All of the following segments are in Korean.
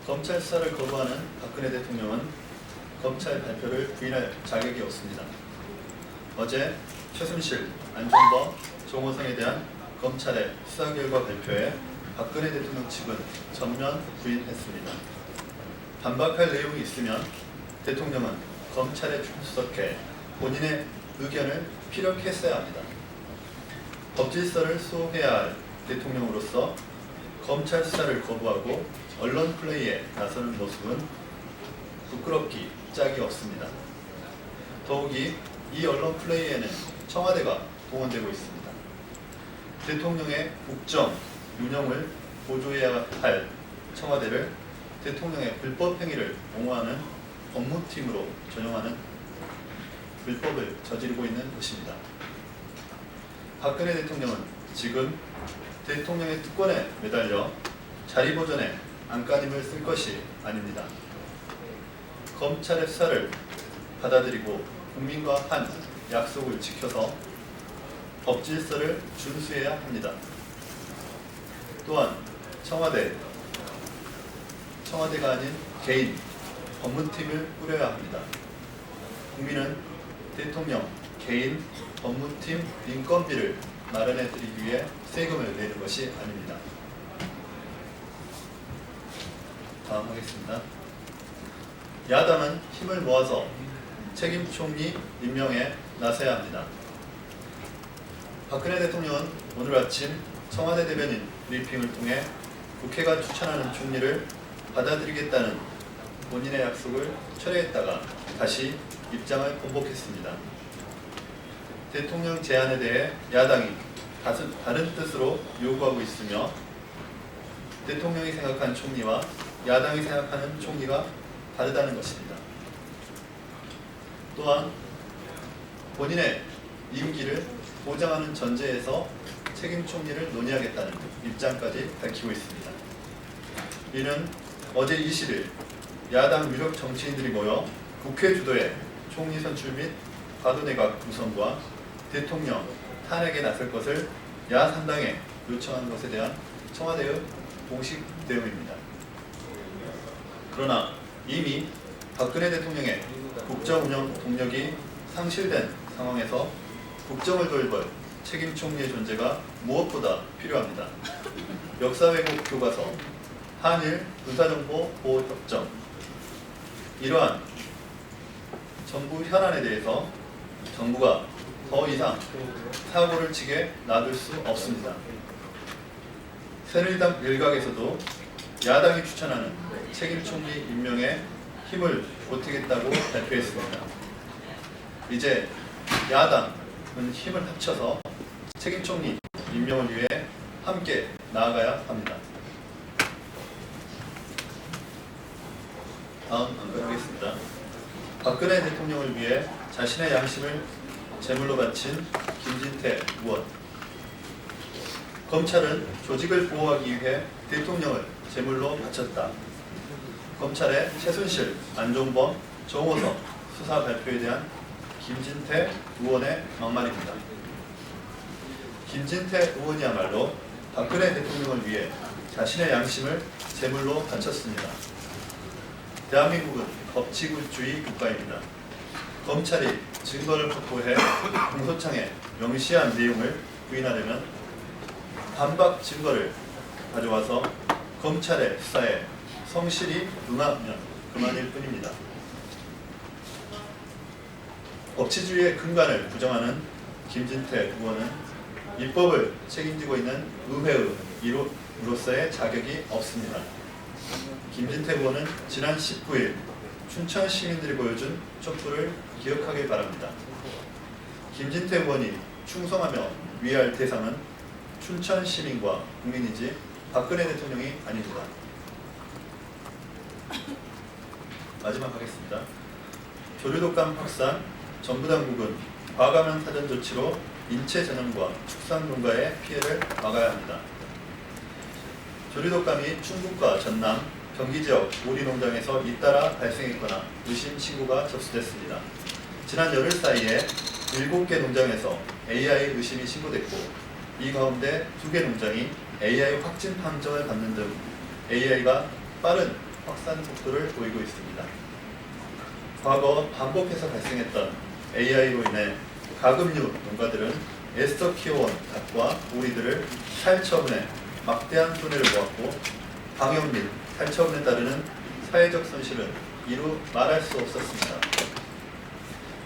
검찰 수사를 거부하는 박근혜 대통령은 검찰 발표를 부인할 자격이 없습니다. 어제 최순실, 안종범, 정호성에 대한 검찰의 수사 결과 발표에 박근혜 대통령 측은 전면 부인했습니다. 반박할 내용이 있으면 대통령은 검찰에 출석해 본인의 의견을 피력했어야 합니다. 법질서를 수호해야 할 대통령으로서 검찰 수사를 거부하고 언론 플레이에 나서는 모습은 부끄럽기 짝이 없습니다. 더욱이 이 언론 플레이에는 청와대가 동원되고 있습니다. 대통령의 국정 운영을 보조해야 할 청와대를 대통령의 불법 행위를 옹호하는 법무팀으로 전용하는 불법을 저지르고 있는 것입니다. 박근혜 대통령은 지금 대통령의 특권에 매달려 자리 보전에 안간힘을 쓸 것이 아닙니다. 검찰의 수사를 받아들이고 국민과 한 약속을 지켜서 법질서를 준수해야 합니다. 또한 청와대가 아닌 개인 법무팀을 꾸려야 합니다. 국민은 대통령 개인 법무팀 인건비를 마련해드리기 위해 세금을 내는 것이 아닙니다. 다음 하겠습니다. 야당은 힘을 모아서 책임 총리 임명에 나서야 합니다. 박근혜 대통령은 오늘 아침 청와대 대변인 브리핑을 통해 국회가 추천하는 총리를 받아들이겠다는 본인의 약속을 철회했다가 다시 입장을 번복했습니다. 대통령 제안에 대해 야당이 다른 뜻으로 요구하고 있으며 대통령이 생각한 총리와 야당이 생각하는 총리가 다르다는 것입니다. 또한 본인의 임기를 보장하는 전제에서 책임 총리를 논의하겠다는 입장까지 밝히고 있습니다. 이는 어제 20일 야당 유력 정치인들이 모여 국회 주도의 총리 선출 및 과도내각 구성과 대통령 탄핵에 나설 것을 야3당에 요청한 것에 대한 청와대의 공식 대응입니다. 그러나 이미 박근혜 대통령의 국정운영 동력이 상실된 상황에서 국정을 돌볼 책임 총리의 존재가 무엇보다 필요합니다. 역사 왜곡 교과서, 한일 군사정보 보호 협정, 이러한 정부 현안에 대해서 정부가 더 이상 사고를 치게 놔둘 수 없습니다. 새누리당 일각에서도 야당이 추천하는 책임 총리 임명에 힘을 보태겠다고 발표했습니다. 이제 야당은 힘을 합쳐서 책임 총리 임명을 위해 함께 나아가야 합니다. 다음 안건하겠습니다. 박근혜 대통령을 위해 자신의 양심을 제물로 바친 김진태 의원. 검찰은 조직을 보호하기 위해 대통령을 제물로 바쳤다. 검찰의 최순실, 안종범, 정호성 수사 발표에 대한 김진태 의원의 막말입니다. 김진태 의원이야말로 박근혜 대통령을 위해 자신의 양심을 제물로 바쳤습니다. 대한민국은 법치주의 국가입니다. 검찰이 증거를 확보해 공소장에 명시한 내용을 부인하려면 반박 증거를 가져와서 검찰의 수사에 성실히 응하면 그만일 뿐입니다. 법치주의의 근간을 부정하는 김진태 의원은 입법을 책임지고 있는 의회의 일원으로서의 자격이 없습니다. 김진태 의원은 지난 19일 춘천 시민들이 보여준 촛불을 기억하길 바랍니다. 김진태 의원이 충성하며 위할 대상은 춘천 시민과 국민이지 박근혜 대통령이 아닙니다. 마지막 하겠습니다. 조류독감 확산, 정부 당국은 과감한 사전 조치로 인체 전염과 축산 농가의 피해를 막아야 합니다. 조류독감이 충북과 전남, 경기 지역 오리 농장에서 잇따라 발생했거나 의심 신고가 접수됐습니다. 지난 열흘 사이에 7개 농장에서 AI 의심이 신고됐고 이 가운데 2개 농장이 AI 확진 판정을 받는 등 AI가 빠른 확산 속도를 보이고 있습니다. 과거 반복해서 발생했던 AI로 인해 가금류 농가들은 애써 키워온 닭과 오리들을 살처분해 막대한 손해를 보았고 방역 및 살처분에 따르는 사회적 손실은 이루 말할 수 없었습니다.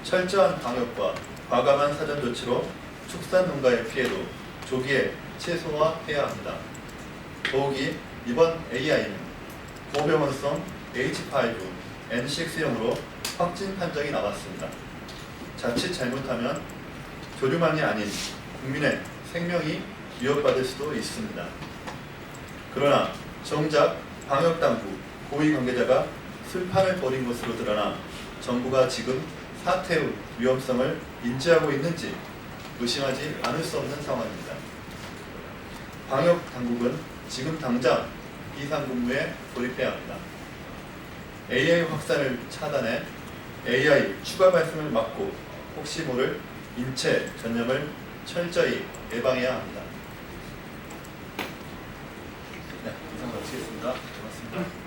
철저한 방역과 과감한 사전 조치로 축산 농가의 피해도 조기에 최소화해야 합니다. 더욱이 이번 AI는 고병원성 H5N6형으로 확진 판정이 나왔습니다. 자칫 잘못하면 조류만이 아닌 국민의 생명이 위협받을 수도 있습니다. 그러나 정작 방역당국 고위 관계자가 술판을 벌인 것으로 드러나 정부가 지금 사태의 위험성을 인지하고 있는지 의심하지 않을 수 없는 상황입니다. 방역당국은 지금 당장 비상근무에 돌입해야 합니다. AI 확산을 차단해 AI 추가 발생을 막고 혹시 모를 인체 전염을 철저히 예방해야 합니다. 네, 이상 마치겠습니다. 고맙습니다.